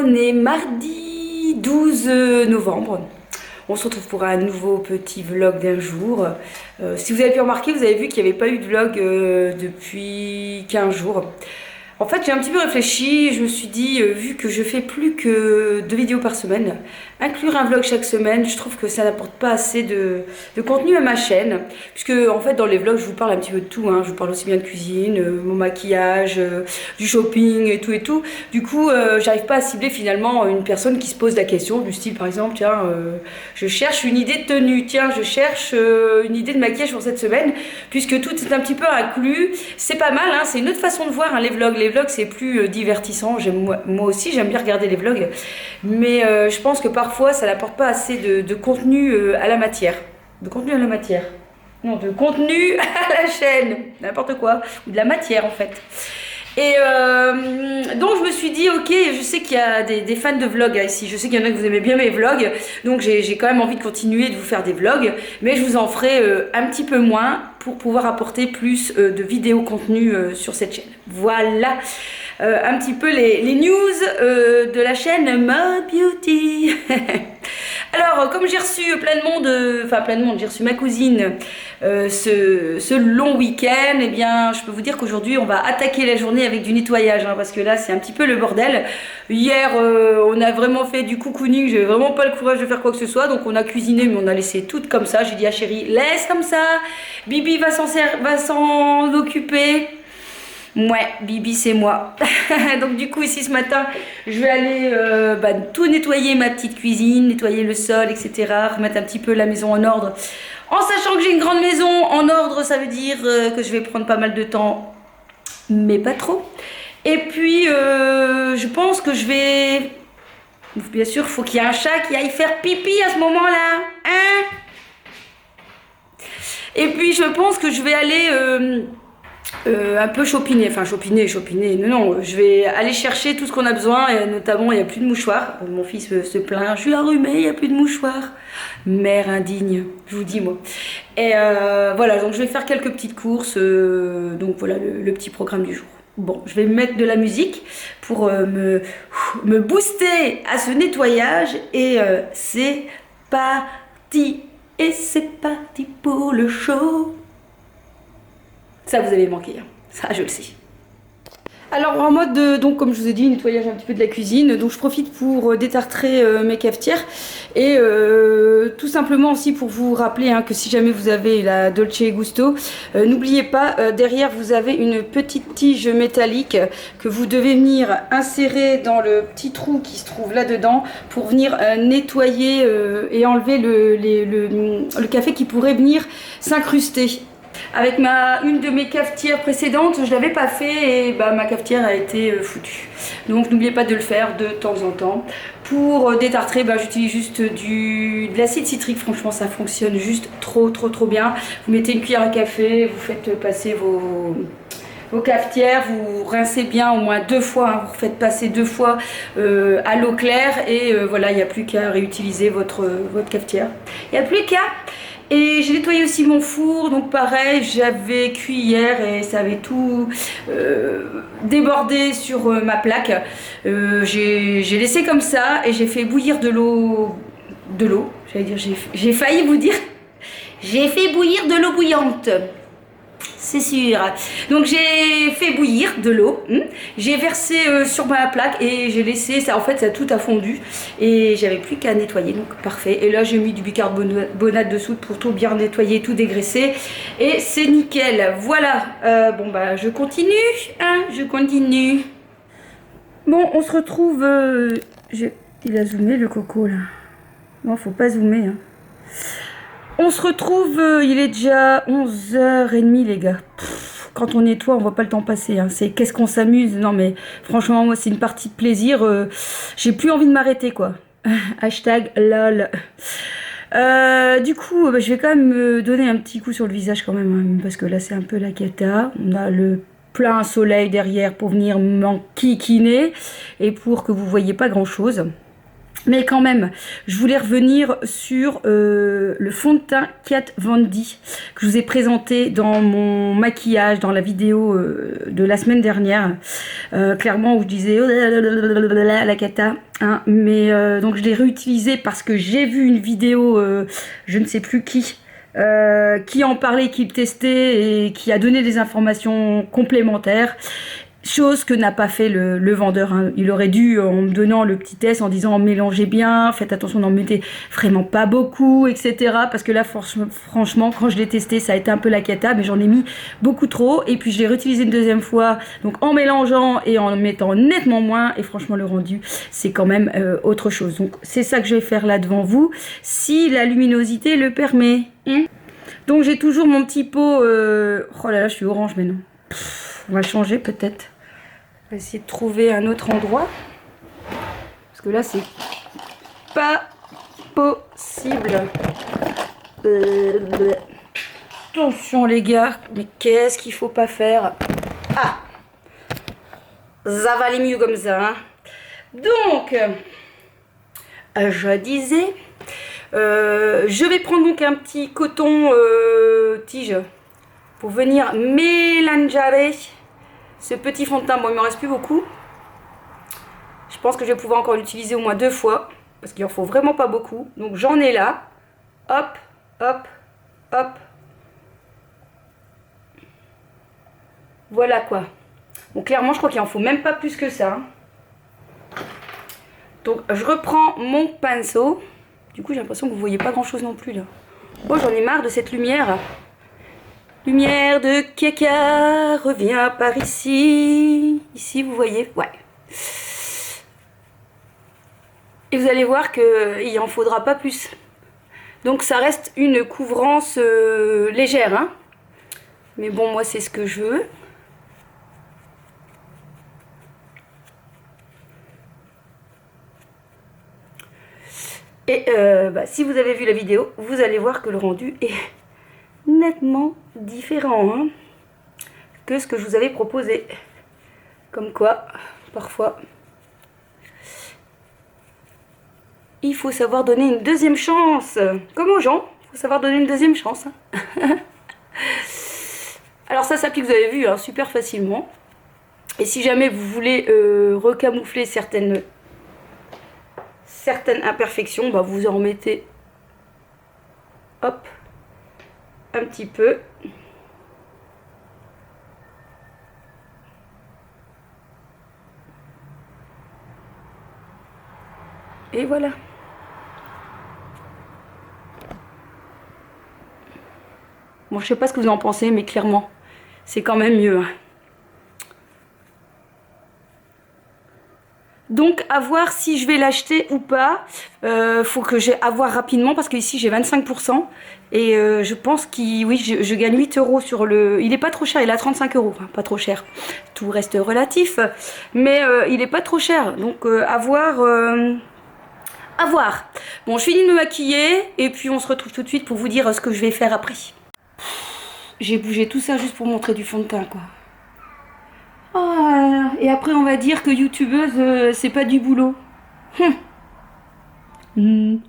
On est mardi 12 novembre. On se retrouve pour un nouveau petit vlog d'un jour. Si vous avez pu remarquer, vous avez vu qu'il n'y avait pas eu de vlog depuis 15 jours. En fait, j'ai un petit peu réfléchi, je me suis dit, vu que je fais plus que 2 vidéos par semaine, inclure un vlog chaque semaine, je trouve que ça n'apporte pas assez de contenu à ma chaîne. Puisque, en fait, dans les vlogs, je vous parle un petit peu de tout, hein. Je vous parle aussi bien de cuisine, mon maquillage, du shopping et tout et tout. Du coup, j'arrive pas à cibler finalement une personne qui se pose la question, du style, par exemple, tiens, je cherche une idée de tenue, tiens, je cherche une idée de maquillage pour cette semaine, puisque tout est un petit peu inclus. C'est pas mal, hein, c'est une autre façon de voir, hein, les vlogs. Les vlogs, c'est plus divertissant. Moi aussi, j'aime bien regarder les vlogs. Mais je pense que parfois, ça n'apporte pas assez de contenu à la matière. De contenu à la matière. Non, de contenu à la chaîne. N'importe quoi. Ou de la matière, en fait. Et donc je me suis dit, ok, je sais qu'il y a des fans de vlogs ici, je sais qu'il y en a que vous aimez bien mes vlogs, donc j'ai quand même envie de continuer de vous faire des vlogs, mais je vous en ferai un petit peu moins pour pouvoir apporter plus de vidéos contenu sur cette chaîne. Voilà un petit peu les news de la chaîne Mode Beauty. Alors, comme j'ai reçu plein de monde, j'ai reçu ma cousine ce long week-end, eh bien, je peux vous dire qu'aujourd'hui, on va attaquer la journée avec du nettoyage, hein, parce que là, c'est un petit peu le bordel. Hier, on a vraiment fait du cocooning, j'avais vraiment pas le courage de faire quoi que ce soit, donc on a cuisiné, mais on a laissé tout comme ça. J'ai dit à chérie, laisse comme ça, Bibi va s'en occuper. Ouais, Bibi c'est moi. Donc du coup ici ce matin, je vais aller tout nettoyer ma petite cuisine, nettoyer le sol, etc. Remettre un petit peu la maison en ordre. En sachant que j'ai une grande maison en ordre, ça veut dire que je vais prendre pas mal de temps, mais pas trop. Et puis je pense que je vais... Bien sûr, il faut qu'il y ait un chat qui aille faire pipi à ce moment-là. Hein? Et puis je pense que je vais aller... un peu chopiner, non, je vais aller chercher tout ce qu'on a besoin, et notamment il n'y a plus de mouchoirs. Mon fils se plaint, je suis enrhumée, il n'y a plus de mouchoirs. Mère indigne, je vous dis moi. Et voilà, donc je vais faire quelques petites courses, donc voilà le petit programme du jour. Bon, je vais mettre de la musique pour me booster à ce nettoyage, et c'est parti, et c'est parti pour le show. Ça vous avez manqué, hein. Ça je le sais. Alors en mode, donc comme je vous ai dit, nettoyage un petit peu de la cuisine, donc je profite pour détartrer mes cafetières et tout simplement aussi pour vous rappeler, hein, que si jamais vous avez la Dolce Gusto, n'oubliez pas, derrière vous avez une petite tige métallique que vous devez venir insérer dans le petit trou qui se trouve là-dedans pour venir nettoyer et enlever le café qui pourrait venir s'incruster. Avec une de mes cafetières précédentes, je l'avais pas fait et ma cafetière a été foutue. Donc n'oubliez pas de le faire de temps en temps. Pour détartrer, j'utilise juste de l'acide citrique. Franchement, ça fonctionne juste trop bien. Vous mettez une cuillère à café, vous faites passer vos cafetières, vous rincez bien au moins 2 fois, hein, vous faites passer 2 fois à l'eau claire et voilà, il n'y a plus qu'à réutiliser votre cafetière. Il n'y a plus qu'à. Et j'ai nettoyé aussi mon four, donc pareil, j'avais cuit hier et ça avait tout débordé sur ma plaque. J'ai laissé comme ça et j'ai fait bouillir de l'eau, j'allais dire, j'ai failli vous dire, j'ai fait bouillir de l'eau bouillante. C'est sûr. Donc j'ai fait bouillir de l'eau, j'ai versé sur ma plaque et j'ai laissé ça, en fait ça tout a fondu et j'avais plus qu'à nettoyer, donc parfait. Et là j'ai mis du bicarbonate de soude pour tout bien nettoyer, tout dégraisser et c'est nickel. Voilà, je continue, hein, je continue. Bon, on se retrouve, il a zoomé le coco là. Non, faut pas zoomer, hein. On se retrouve, il est déjà 11h30 les gars. Quand on nettoie, on voit pas le temps passer, hein. C'est qu'est-ce qu'on s'amuse. Non mais franchement, moi c'est une partie de plaisir. J'ai plus envie de m'arrêter quoi. Hashtag lol. Du coup, je vais quand même me donner un petit coup sur le visage quand même, hein, parce que là c'est un peu la cata. On a le plein soleil derrière pour venir m'enquiquiner et pour que vous voyez pas grand chose. Mais quand même, je voulais revenir sur le fond de teint Kat Von D que je vous ai présenté dans mon maquillage, dans la vidéo de la semaine dernière. Clairement, où je disais oh, la cata. Hein, mais donc je l'ai réutilisé parce que j'ai vu une vidéo, je ne sais plus qui en parlait, qui le testait et qui a donné des informations complémentaires. Chose que n'a pas fait le vendeur. Hein. Il aurait dû, en me donnant le petit test, en disant mélangez bien, faites attention, n'en mettez vraiment pas beaucoup, etc. Parce que là, franchement, quand je l'ai testé, ça a été un peu la cata, mais j'en ai mis beaucoup trop. Et puis je l'ai réutilisé une deuxième fois, donc en mélangeant et en mettant nettement moins. Et franchement, le rendu, c'est quand même autre chose. Donc c'est ça que je vais faire là devant vous, si la luminosité le permet. Donc j'ai toujours mon petit pot... Oh là là, je suis orange, mais non. On va changer peut-être. On va essayer de trouver un autre endroit. Parce que là, c'est pas possible. Attention les gars. Mais qu'est-ce qu'il faut pas faire? Ah, ça va aller mieux comme ça. Hein. Donc, je disais... je vais prendre donc un petit coton tige pour venir mélanger ce petit fond de teint. Bon, il me reste plus beaucoup. Je pense que je vais pouvoir encore l'utiliser au moins 2 fois parce qu'il en faut vraiment pas beaucoup. Donc j'en ai là. Hop, hop, hop. Voilà quoi. Bon, clairement, je crois qu'il en faut même pas plus que ça. Donc je reprends mon pinceau. Du coup, j'ai l'impression que vous voyez pas grand chose non plus là. Oh, j'en ai marre de cette lumière. Lumière de caca, reviens par ici. Ici, vous voyez? Ouais. Et vous allez voir qu'il en faudra pas plus. Donc ça reste une couvrance légère. Hein. Mais bon, moi, c'est ce que je veux. Et si vous avez vu la vidéo, vous allez voir que le rendu est nettement différent hein, que ce que je vous avais proposé. Comme quoi, parfois, il faut savoir donner une deuxième chance. Comme aux gens, il faut savoir donner une deuxième chance. Hein. Alors ça s'applique, vous avez vu, hein, super facilement. Et si jamais vous voulez recamoufler certaines imperfections, bah vous en mettez hop un petit peu. Et voilà. Bon, je sais pas ce que vous en pensez, mais clairement, c'est quand même mieux. Hein. Donc à voir si je vais l'acheter ou pas. Faut que j'ai à voir rapidement parce que ici j'ai 25% et je pense que oui, je gagne 8 € sur le. Il est pas trop cher, il est à 35 €, enfin, pas trop cher. Tout reste relatif, mais il est pas trop cher. Donc à voir. À voir. Bon, je finis de me maquiller et puis on se retrouve tout de suite pour vous dire ce que je vais faire après. J'ai bougé tout ça juste pour montrer du fond de teint quoi. Oh, et après on va dire que youtubeuse c'est pas du boulot. Bon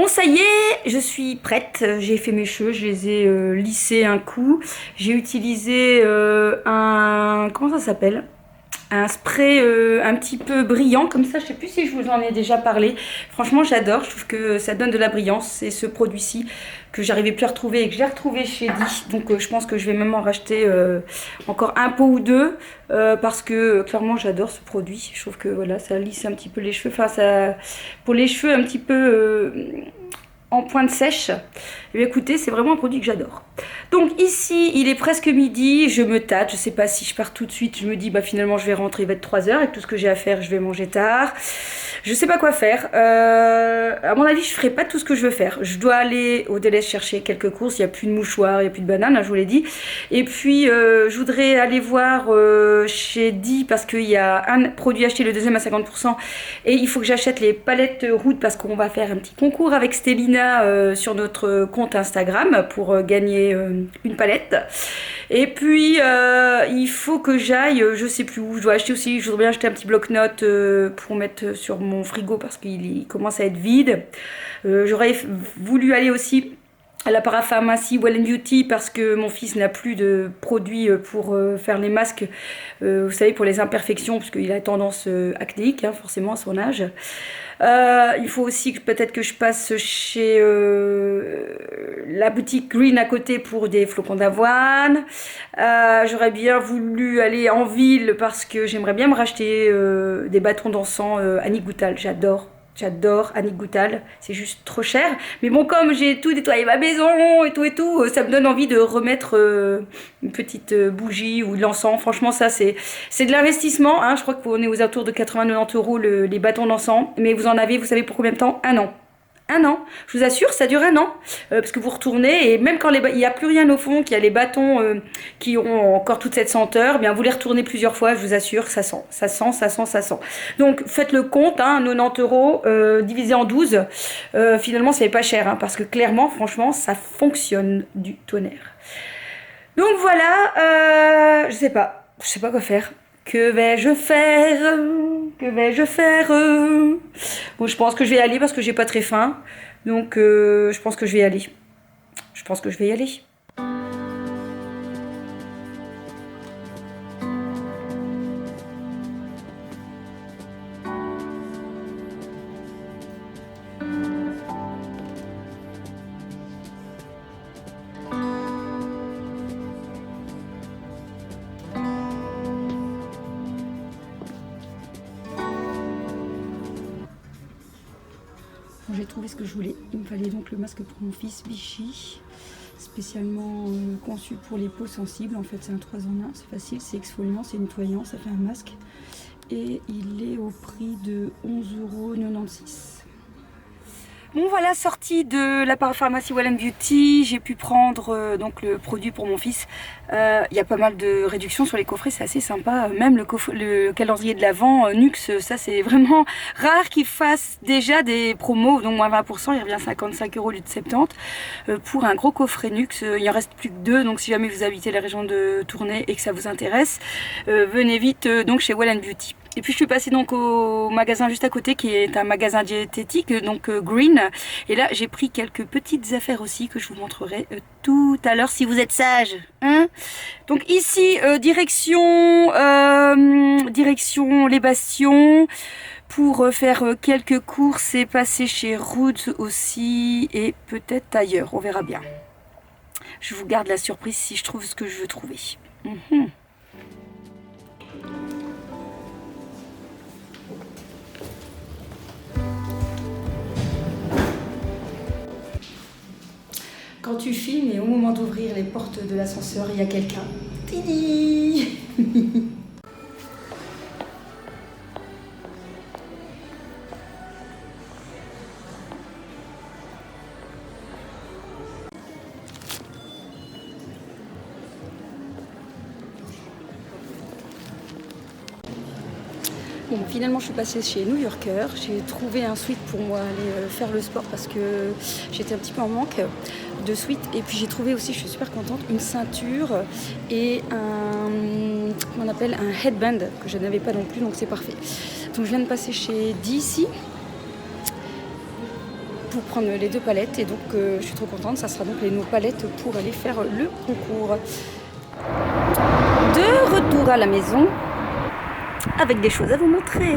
ça y est, je suis prête, j'ai fait mes cheveux, je les ai lissés un coup. J'ai utilisé un... comment ça s'appelle ? Un spray un petit peu brillant comme ça, je sais plus si je vous en ai déjà parlé. Franchement j'adore, je trouve que ça donne de la brillance. C'est ce produit-ci que j'arrivais plus à retrouver et que j'ai retrouvé chez Di. Donc je pense que je vais même en racheter encore un pot ou deux parce que clairement j'adore ce produit. Je trouve que voilà, ça lisse un petit peu les cheveux, enfin ça pour les cheveux un petit peu en pointe sèche. Et bien, écoutez, c'est vraiment un produit que j'adore. Donc ici, il est presque midi, je me tâte, je sais pas si je pars tout de suite, je me dis bah finalement je vais rentrer, il va être 3 h avec tout ce que j'ai à faire, je vais manger tard. Je sais pas quoi faire. À mon avis, je ferai pas tout ce que je veux faire. Je dois aller au Delhaize chercher quelques courses, il n'y a plus de mouchoirs, il n'y a plus de bananes, hein, je vous l'ai dit. Et puis je voudrais aller voir chez Di parce qu'il y a un produit acheté, le deuxième à 50%. Et il faut que j'achète les palettes Root parce qu'on va faire un petit concours avec Stélina sur notre compte Instagram pour gagner une palette. Et puis il faut que j'aille, je sais plus où, je dois acheter aussi, je voudrais bien acheter un petit bloc-notes pour mettre sur mon frigo parce qu'il commence à être vide. J'aurais voulu aller aussi à la parapharmacie Well Beauty parce que mon fils n'a plus de produits pour faire les masques, vous savez, pour les imperfections, parce qu'il a tendance acnéique, hein, forcément à son âge. Il faut aussi peut-être que je passe chez la boutique Green à côté pour des flocons d'avoine. J'aurais bien voulu aller en ville parce que j'aimerais bien me racheter des bâtons d'encens Annie Goutal. J'adore Annick Goutal, c'est juste trop cher. Mais bon, comme j'ai tout nettoyé ma maison et tout, ça me donne envie de remettre une petite bougie ou de l'encens. Franchement, ça, c'est de l'investissement. Hein. Je crois qu'on est aux alentours de 80-90 euros les bâtons d'encens. Mais vous en avez, vous savez pour combien de temps? Un an. Un an, je vous assure, ça dure un an, parce que vous retournez, et même quand il n'y a plus rien au fond, qu'il y a les bâtons qui ont encore toute cette senteur, bien vous les retournez plusieurs fois, je vous assure, ça sent, ça sent, ça sent, ça sent. Donc faites le compte, hein, 90 euros divisé en 12, finalement c'est pas cher, hein, parce que clairement, franchement, ça fonctionne du tonnerre. Donc voilà, je sais pas quoi faire. Que vais-je faire? Que vais-je faire? Bon, je pense que je vais y aller parce que j'ai pas très faim. Donc, je pense que je vais y aller. Je pense que je vais y aller. J'ai trouvé ce que je voulais. Il me fallait donc le masque pour mon fils Vichy, spécialement conçu pour les peaux sensibles. En fait, c'est un 3 en 1, c'est facile, c'est exfoliant, c'est nettoyant, ça fait un masque. Et il est au prix de 11,96 €. Bon voilà, sortie de la parapharmacie Well Beauty, j'ai pu prendre donc le produit pour mon fils. Il y a pas mal de réductions sur les coffrets, c'est assez sympa. Même le calendrier de l'Avent Nux, ça c'est vraiment rare qu'ils fassent déjà des promos, donc moins 20%, il revient à 55 € au lieu de 70. Pour un gros coffret Nux, il en reste plus que 2, donc si jamais vous habitez la région de Tournai et que ça vous intéresse, venez vite donc chez Well Beauty. Et puis je suis passée donc au magasin juste à côté qui est un magasin diététique, donc Green. Et là j'ai pris quelques petites affaires aussi que je vous montrerai tout à l'heure si vous êtes sage. Hein, donc ici direction les Bastions pour faire quelques courses et passer chez Roots aussi et peut-être ailleurs, on verra bien. Je vous garde la surprise si je trouve ce que je veux trouver. Quand tu filmes et au moment d'ouvrir les portes de l'ascenseur, il y a quelqu'un. Tidi. Bon, finalement je suis passée chez New Yorker, j'ai trouvé un sweat pour moi aller faire le sport parce que j'étais un petit peu en manque de sweat, et puis j'ai trouvé aussi, je suis super contente, une ceinture et comment on appelle, un headband que je n'avais pas non plus, donc c'est parfait. Donc je viens de passer chez DC pour prendre les 2 palettes et donc je suis trop contente, ça sera donc les nos palettes pour aller faire le concours. De retour à la maison avec des choses à vous montrer.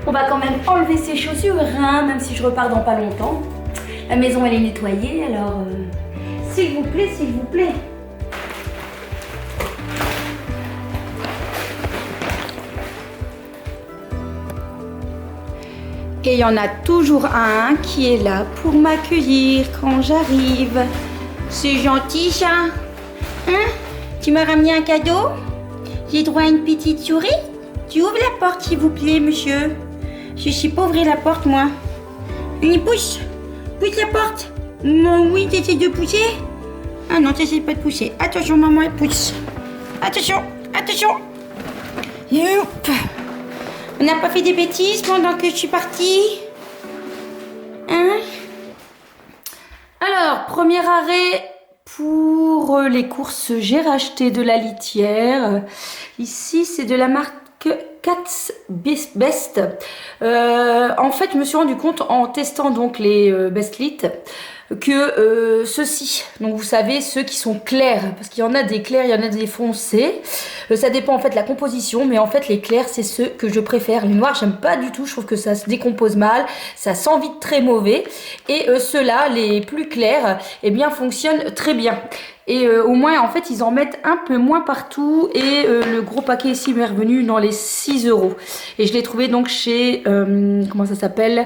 On va quand même enlever ses chaussures, hein, même si je repars dans pas longtemps. La maison elle est nettoyée, alors s'il vous plaît, s'il vous plaît. Et il y en a toujours un qui est là pour m'accueillir quand j'arrive. C'est gentil ça. Hein? Tu m'as ramené un cadeau? J'ai droit à une petite souris? Tu ouvres la porte s'il vous plaît, monsieur. Je sais pas ouvrir la porte moi. Allez, pousse. Pousse la porte. Bon, oui, t'essayes de pousser? Ah non, t'essayes pas de pousser. Attention, maman, elle pousse. Attention, attention. Et hop. On n'a pas fait des bêtises pendant que je suis partie? Hein? Alors, premier arrêt pour les courses. J'ai racheté de la litière. Ici, c'est de la marque Cat's Best. En fait, je me suis rendu compte en testant donc les Best Lit que ceux-ci, donc vous savez, ceux qui sont clairs, parce qu'il y en a des clairs, il y en a des foncés, ça dépend en fait de la composition, mais en fait les clairs c'est ceux que je préfère. Les noirs j'aime pas du tout, je trouve que ça se décompose mal, ça sent vite très mauvais, et ceux-là, les plus clairs, eh bien fonctionnent très bien. Et au moins en fait ils en mettent un peu moins partout, et le gros paquet ici m'est revenu dans les 6 €. Et je l'ai trouvé donc chez, comment ça s'appelle,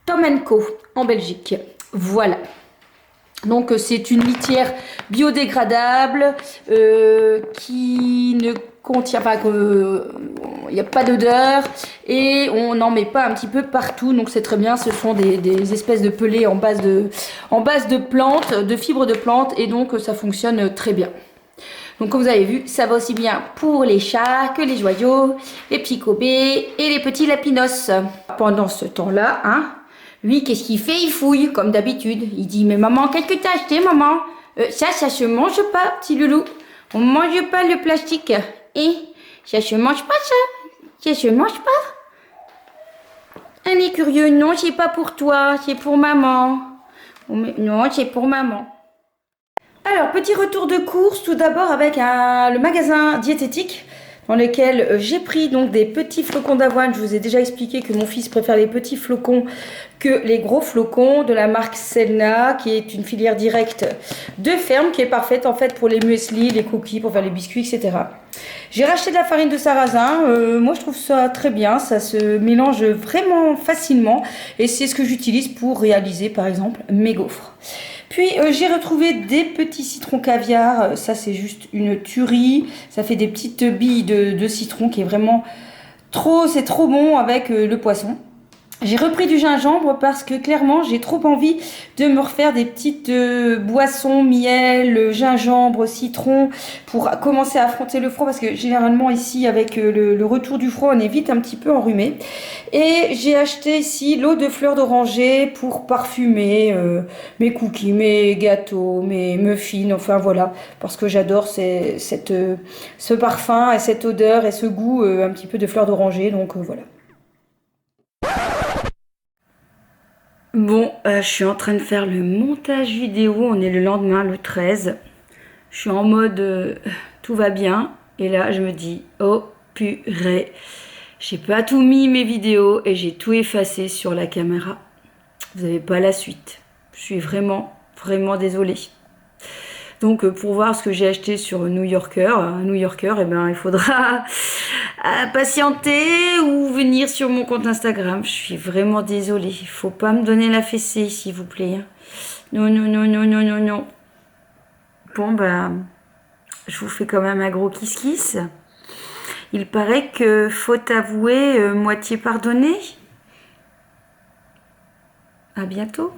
Tom & Co en Belgique. Voilà. Donc c'est une litière biodégradable qui ne contient pas, il n'y a pas d'odeur et on n'en met pas un petit peu partout, donc c'est très bien. Ce sont des espèces de pelés en base de plantes, de fibres de plantes, et donc ça fonctionne très bien. Donc comme vous avez vu, ça va aussi bien pour les chats que les joyaux, les petits cobés et les petits lapinos. Pendant ce temps-là, hein, lui, qu'est-ce qu'il fait? Il fouille, comme d'habitude. Il dit, mais maman, qu'est-ce que t'as acheté, maman? Ça se mange pas, petit loulou. On mange pas le plastique. Et ça se mange pas, ça. Ça se mange pas. Elle est curieux. Non, c'est pas pour toi, c'est pour maman. Non, c'est pour maman. Alors, petit retour de course, tout d'abord avec le magasin diététique, dans lequel j'ai pris donc des petits flocons d'avoine. Je vous ai déjà expliqué que mon fils préfère les petits flocons que les gros flocons, de la marque Selna, qui est une filière directe de ferme, qui est parfaite en fait pour les mueslis, les cookies, pour faire les biscuits, etc. J'ai racheté de la farine de sarrasin. Moi je trouve ça très bien, ça se mélange vraiment facilement, et c'est ce que j'utilise pour réaliser par exemple mes gaufres. Puis j'ai retrouvé des petits citrons caviar, ça c'est juste une tuerie, ça fait des petites billes de citron qui est vraiment c'est trop bon avec le poisson. J'ai repris du gingembre parce que clairement j'ai trop envie de me refaire des petites boissons, miel, gingembre, citron, pour commencer à affronter le froid, parce que généralement ici avec le retour du froid on est vite un petit peu enrhumé. Et j'ai acheté ici l'eau de fleurs d'oranger pour parfumer mes cookies, mes gâteaux, mes muffins, enfin voilà, parce que j'adore ce parfum et cette odeur et ce goût un petit peu de fleurs d'oranger, donc voilà. Bon, je suis en train de faire le montage vidéo, on est le lendemain, le 13. Je suis en mode tout va bien, et là je me dis, oh purée, j'ai pas tout mis mes vidéos et j'ai tout effacé sur la caméra. Vous n'avez pas la suite. Je suis vraiment désolée. Donc pour voir ce que j'ai acheté sur New Yorker, eh ben, il faudra patienter ou venir sur mon compte Instagram. Je suis vraiment désolée. Il faut pas me donner la fessée, s'il vous plaît. Non, non, non, non, non, non, non. Bon, ben, je vous fais quand même un gros kiss-kiss. Il paraît que faute avouée, moitié pardonnée. À bientôt.